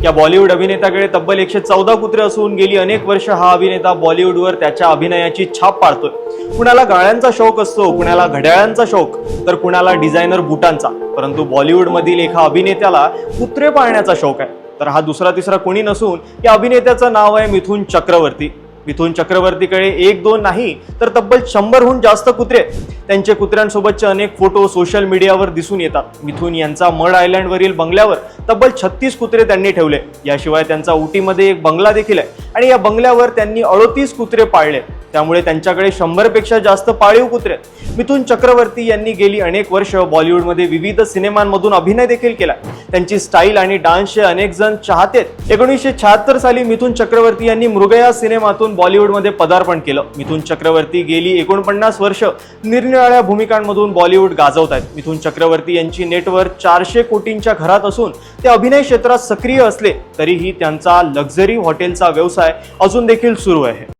या बॉलिवूड अभिनेत्याकडे तब्बल 114 कुत्रे असून गेली अनेक वर्ष हा अभिनेता बॉलिवूडवर त्याच्या अभिनयाची छाप पाडतोय। कुणाला गाळ्यांचा शौक असतो, कुणाला घड्याळांचा शौक, तर कुणाला डिझायनर बुटांचा, परंतु बॉलिवूड मधील एका अभिनेत्याला कुत्रे पाळण्याचा शौक आहे। तर हा दुसरा तिसरा कोणी नसून या अभिनेत्याचं नाव आहे मिथुन चक्रवर्ती। मिथुन चक्रवर्तीकडे 1-2 नाही तर तब्बल 100हून जास्त कुत्रे। त्यांचे कुत्र्यांसोबतचे अनेक फोटो सोशल मीडियावर दिसून येतात। मिथुन यांचा मड आयलँडवरील बंगल्यावर तब्बल 36 कुत्रे त्यांनी ठेवले। याशिवाय त्यांचा उटीमध्ये एक बंगला देखील आहे आणि या बंगल्यावर त्यांनी 38 कुत्रे पाळले। त्यामुळे त्यांच्याकडे 100पेक्षा जास्त पाळीव कुत्रे आहेत। मिथुन चक्रवर्ती यांनी गेली अनेक वर्ष बॉलिवूडमध्ये विविध सिनेमांमधून अभिनय देखील केला। त्यांची स्टाईल आणि डान्सचे अनेक जण चाहते आहेत। 1976 साली मिथुन चक्रवर्ती यांनी मृगया सिनेमातून बॉलिवूडमध्ये पदार्पण केलं। मिथुन चक्रवर्ती गेली 49 वर्ष निरनिराळ्या भूमिकांमधून बॉलिवूड गाजवत आहेत। मिथुन चक्रवर्ती यांची नेटवर्थ 400 कोटींच्या घरात असून ते अभिनय क्षेत्रात सक्रिय असले तरीही त्यांचा लक्झरी हॉटेलचा व्यवसाय अजून देखील सुरू आहे।